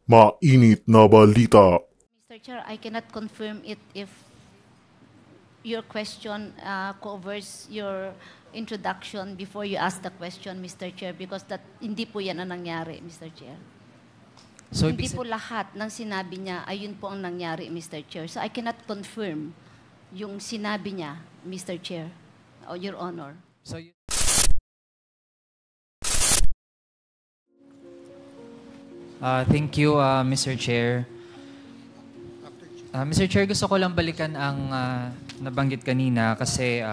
Mainit na balita. Mr. Chair, I cannot confirm it if your question covers your introduction before you ask the question, Mr. Chair, because that hindi po yan ang nangyari, Mr. Chair. So, Hindi po lahat ng sinabi niya ayun po ang nangyari, Mr. Chair. So I cannot confirm yung sinabi niya, Mr. Chair, or Your Honor. so thank you, Mr. Chair. Mr. Chair, gusto ko lang balikan ang nabanggit kanina kasi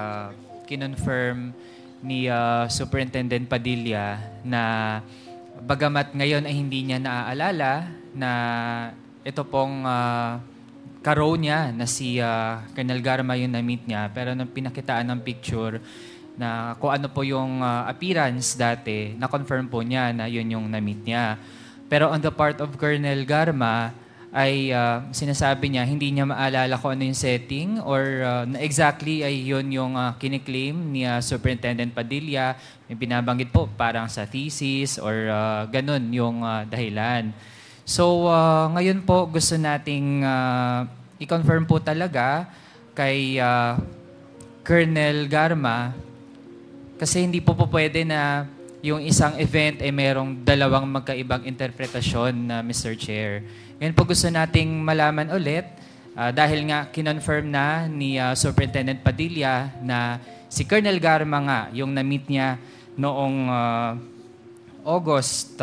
kinonfirm ni Superintendent Padilla na bagamat ngayon ay hindi niya naaalala na ito pong karo niya na si Colonel Garma yung na-meet niya, pero nung pinakitaan ng picture na kung ano po yung appearance dati, na-confirm po niya na yun yung na-meet niya. Pero on the part of Colonel Garma, ay sinasabi niya hindi niya maalala kung ano yung setting or na exactly ay yun yung kiniklaim ni Superintendent Padilla. May binabanggit po parang sa thesis or ganun yung dahilan. So ngayon po gusto nating i-confirm po talaga kay Colonel Garma kasi hindi po pwede na yung isang event ay merong dalawang magkaibang interpretasyon na Mr. Chair. Ngayon po gusto nating malaman ulit dahil nga kinonfirm na ni Superintendent Padilla na si Colonel Garma nga yung na-meet niya noong August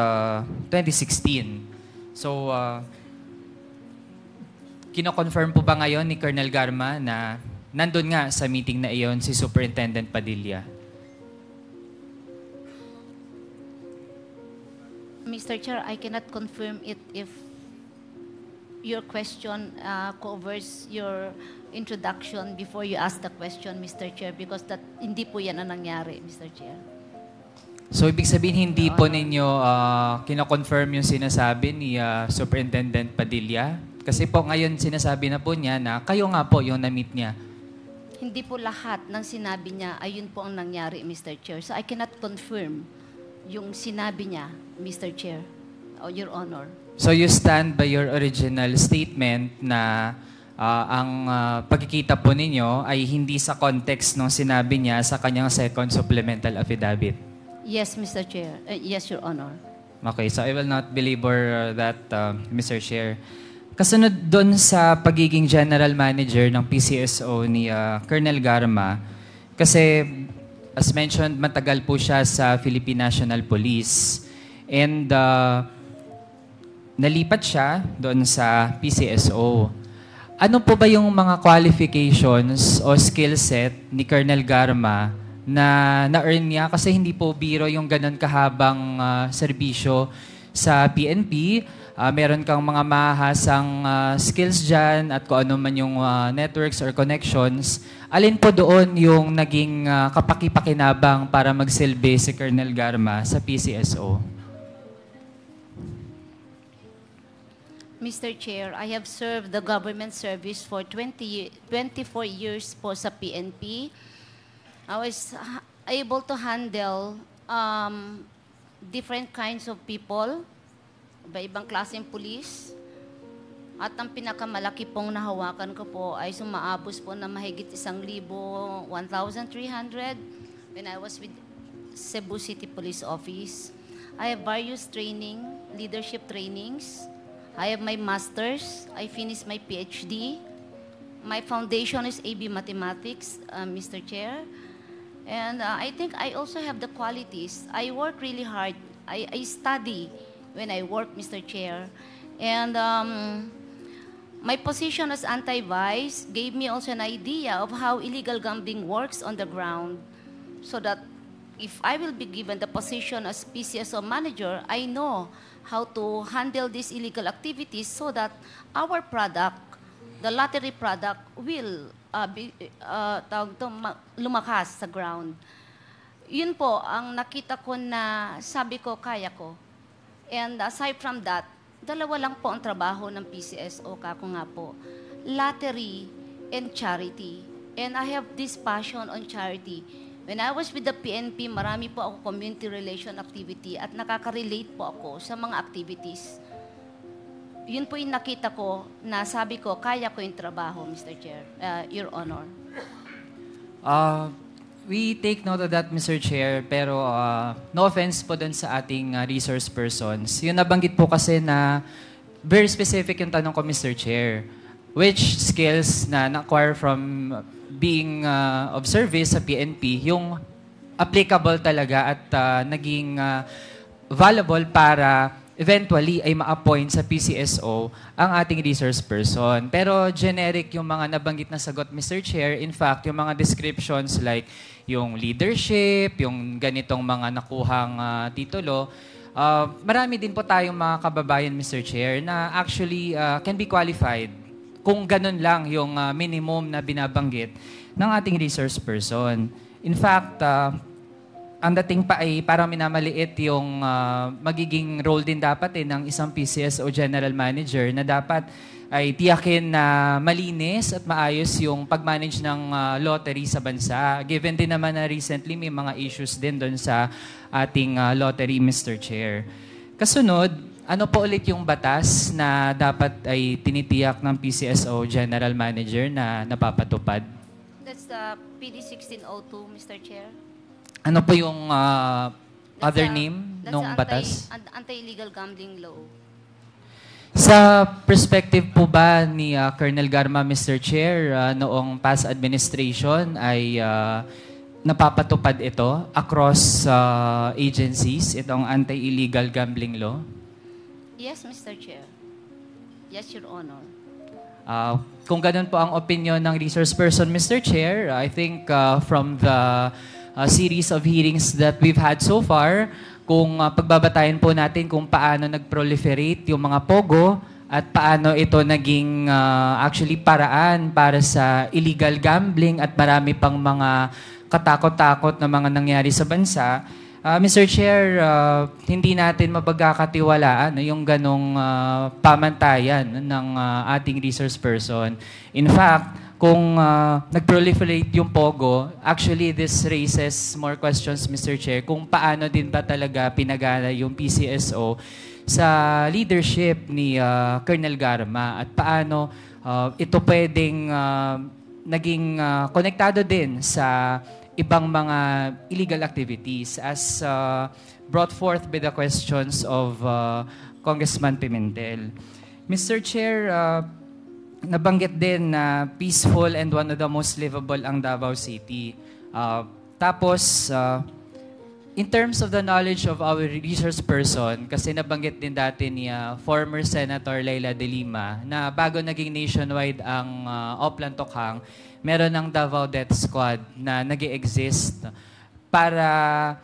2016. So, kino-confirm po ba ngayon ni Colonel Garma na nandun nga sa meeting na iyon si Superintendent Padilla? Mr. Chair, I cannot confirm it if your question covers your introduction before you ask the question, Mr. Chair, because that hindi po yan ang nangyari, Mr. Chair. So, ibig sabihin, hindi po ninyo kino-confirm yung sinasabi ni Superintendent Padilla? Kasi po ngayon sinasabi na po niya na kayo nga po yung na-meet niya. Hindi po lahat ng sinabi niya ayun po ang nangyari, Mr. Chair. So I cannot confirm yung sinabi niya, Mr. Chair, or Your Honor. So you stand by your original statement na ang pagkikita po ninyo ay hindi sa context ng sinabi niya sa kanyang second supplemental affidavit? Yes, Mr. Chair. Yes, Your Honor. Okay, so I will not belabor that, Mr. Chair. Kasunod doon sa pagiging general manager ng PCSO ni Colonel Garma, kasi as mentioned, matagal po siya sa Philippine National Police. And nalipat siya doon sa PCSO. Ano po ba yung mga qualifications o skill set ni Colonel Garma na na-earn niya? Kasi hindi po biro yung ganun kahabang serbisyo sa PNP. Meron kang mga mahahasang skills dyan at kung ano man yung networks or connections. Alin po doon yung naging kapaki-pakinabang para magsilbi si Colonel Garma sa PCSO? Mr. Chair, I have served the government service for 24 years po sa PNP. I was able to handle different kinds of people, iba-ibang klaseng pulis. At ang pinakamalaki pong nahawakan ko po ay sumaabos po na mahigit 1,300 when I was with Cebu City Police Office. I have various training, leadership trainings. I have my master's. I finished my PhD. My foundation is AB Mathematics, Mr. Chair. And I think I also have the qualities. I work really hard. I study when I work, Mr. Chair. And my position as anti-vice gave me also an idea of how illegal gambling works on the ground, so that if I will be given the position as PCSO manager, I know how to handle these illegal activities so that our product, the lottery product, will lumakas sa ground. Yun po ang nakita ko na sabi ko, kaya ko. And aside from that, dalawa lang po ang trabaho ng PCSO, kako nga po. Lottery and charity. And I have this passion on charity. When I was with the PNP, marami po ako community relation activity at nakaka-relate po ako sa mga activities. Yun po yung nakita ko na sabi ko, kaya ko yung trabaho, Mr. Chair, Your Honor. We take note of that, Mr. Chair, pero no offense po dun sa ating resource persons. Yung nabanggit po kasi na very specific yung tanong ko, Mr. Chair. Which skills na na-acquire from being of service sa PNP, yung applicable talaga at naging valuable para eventually ay ma-appoint sa PCSO ang ating resource person. Pero generic yung mga nabanggit na sagot, Mr. Chair. In fact, yung mga descriptions like yung leadership, yung ganitong mga nakuhang titulo, marami din po tayong mga kababayan, Mr. Chair, na actually can be qualified kung ganun lang yung minimum na binabanggit ng ating resource person. In fact, ang dating pa ay parang minamaliit yung magiging role din dapat ng isang PCSO General Manager na dapat ay tiyakin na malinis at maayos yung pag-manage ng lottery sa bansa. Given din naman na recently may mga issues din doon sa ating lottery, Mr. Chair. Kasunod, ano po ulit yung batas na dapat ay tinitiyak ng PCSO General Manager na napapatupad? That's the PD 1602, Mr. Chair. Ano po yung other name That's ng batas? Anti-illegal gambling law. Sa perspective po ba ni Colonel Garma, Mr. Chair, noong past administration ay napapatupad ito across agencies, itong anti-illegal gambling law? Yes, Mr. Chair. Yes, Your Honor. Kung ganun po ang opinion ng resource person, Mr. Chair, I think from the series of hearings that we've had so far, kung pagbabatayan po natin kung paano nag-proliferate yung mga pogo at paano ito naging actually paraan para sa illegal gambling at marami pang mga katakot-takot na mga nangyari sa bansa, Mr. Chair, hindi natin mapagkakatiwalaan yung ganong pamantayan ng ating resource person. In fact, kung nag-proliferate yung pogo, actually this raises more questions, Mr. Chair, kung paano din ba talaga pinagana yung PCSO sa leadership ni Colonel Garma at paano ito pwedeng naging konektado din sa ibang mga illegal activities as brought forth by the questions of Congressman Pimentel. Mr. Chair, nabanggit din na peaceful and one of the most livable ang Davao City. Tapos, in terms of the knowledge of our resource person, kasi nabanggit din dati ni former Senator Leila de Lima na bago naging nationwide ang Oplan Tokhang, meron ng Davao Death Squad na nag-exist para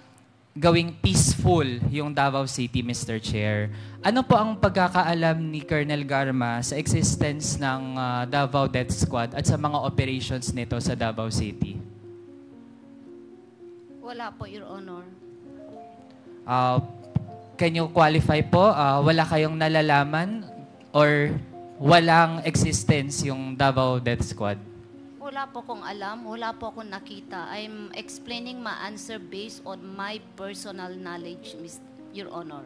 gawing peaceful yung Davao City, Mr. Chair. Ano po ang pagkakaalam ni Colonel Garma sa existence ng Davao Death Squad at sa mga operations nito sa Davao City? Wala po, Your Honor. Can you qualify po? Wala kayong nalalaman or walang existence yung Davao Death Squad? Wala po kong alam, wala po akong nakita. I'm explaining my answer based on my personal knowledge, Your Honor.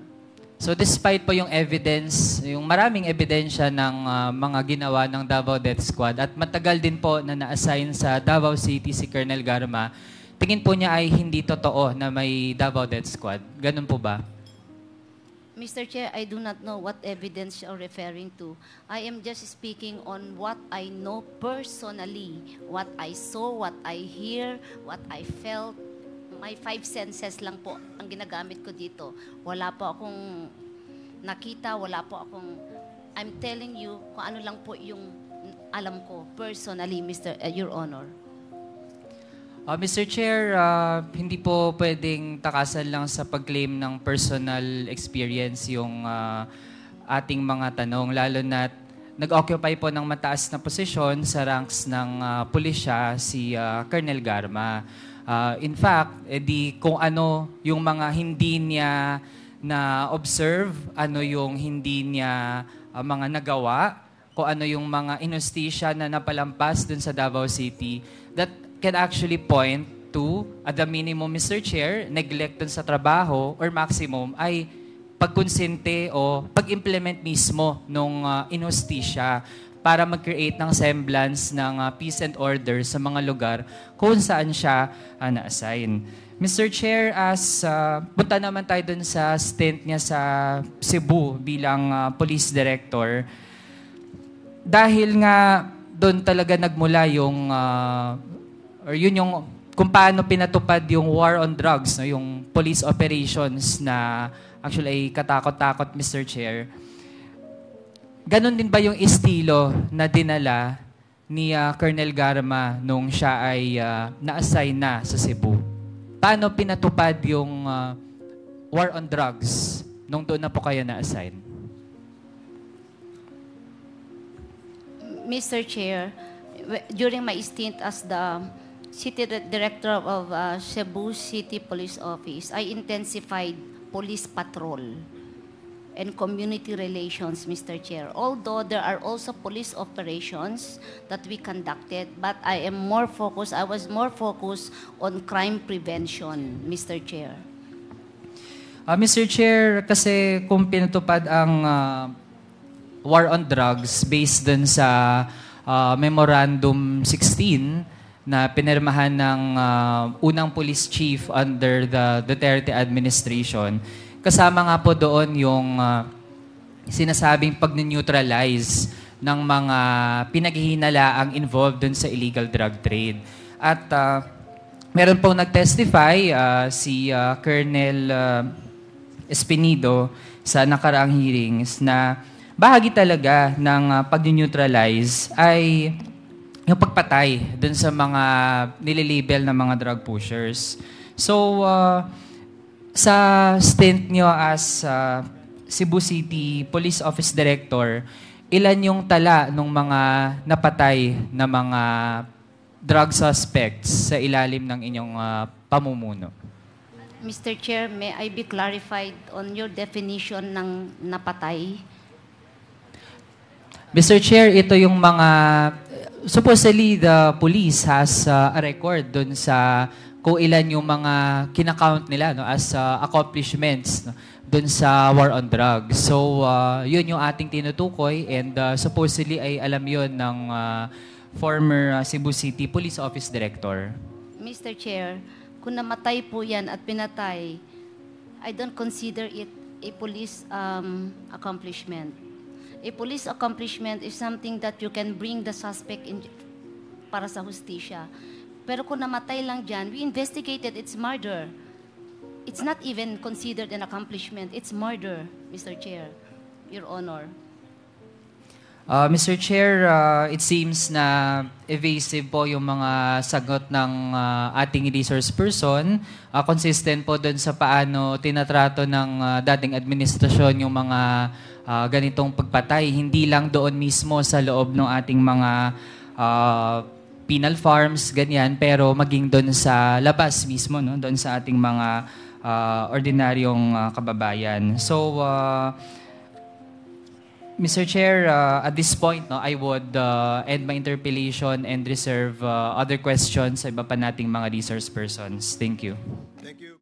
So despite po yung evidence, yung maraming ebidensya ng mga ginawa ng Davao Death Squad at matagal din po na na-assign sa Davao City si Colonel Garma, tingin po niya ay hindi totoo na may Davao Death Squad. Ganun po ba? Mr. Chair, I do not know what evidence you're referring to. I am just speaking on what I know personally, what I saw, what I hear, what I felt. My 5 senses lang po ang ginagamit ko dito. Wala po akong nakita, wala po akong... I'm telling you kung ano lang po yung alam ko personally, Your Honor. Mr. Chair, hindi po pwedeng takasan lang sa pag-claim ng personal experience yung ating mga tanong, lalo na nag-occupy po ng mataas na posisyon sa ranks ng pulisya si Colonel Garma. In fact, kung ano yung mga hindi niya na-observe, ano yung hindi niya mga nagawa, kung ano yung mga inustisya na napalampas dun sa Davao City, that can actually point to, at the minimum, Mr. Chair, neglect dun sa trabaho, or maximum, ay pagkonsente o pag-implement mismo nung inhustisya para mag-create ng semblance ng peace and order sa mga lugar kung saan siya na-assign. Mr. Chair, punta naman tayo dun sa stint niya sa Cebu bilang police director, dahil nga doon talaga nagmula yung, or yun yung kung paano pinatupad yung war on drugs, no? Yung police operations na actually ay katakot-takot, Mr. Chair. Ganon din ba yung estilo na dinala ni Colonel Garma nung siya ay na-assign na sa Cebu? Paano pinatupad yung war on drugs nung doon na po kayo na-assign? Mr. Chair, during my stint as the City Director of Cebu City Police Office, I intensified police patrol and community relations, Mr. Chair. Although there are also police operations that we conducted, but I was more focused on crime prevention, Mr. Chair. Mr. Chair, kasi kung pinatupad ang war on drugs based dun sa Memorandum 16 na pinirmahan ng unang police chief under the Duterte administration, kasama nga po doon yung sinasabing pag-neutralize ng mga pinaghihinalaang involved dun sa illegal drug trade. At meron pong nag-testify si Colonel Espinido sa nakaraang hearings na bahagi talaga ng pag-neutralize ay yung pagpatay dun sa mga nililabel na mga drug pushers. So, sa stint nyo as Cebu City Police Office Director, ilan yung tala ng mga napatay na mga drug suspects sa ilalim ng inyong pamumuno? Mr. Chair, may I be clarified on your definition ng napatay? Mr. Chair, ito yung mga... Supposedly, the police has a record dun sa kung ilan yung mga kinakount nila no, as accomplishments no, dun sa war on drugs. So, yun yung ating tinutukoy and supposedly ay alam yun ng former Cebu City Police Office Director. Mr. Chair, kung namatay po yan at pinatay, I don't consider it a police accomplishment. A police accomplishment is something that you can bring the suspect in para sa hustisya. Pero kung namatay lang dyan, we investigated, it's murder. It's not even considered an accomplishment. It's murder, Mr. Chair, Your Honor. Mr. Chair, it seems na evasive po yung mga sagot ng ating resource person. Consistent po dun sa paano tinatrato ng dating administrasyon yung mga ganitong pagpatay. Hindi lang doon mismo sa loob ng ating mga penal farms, ganyan, pero maging doon sa labas mismo, no? Doon sa ating mga ordinaryong kababayan. So, Mr. Chair, at this point, no, I would end my interpellation and reserve other questions sa iba pa nating mga resource persons. Thank you. Thank you.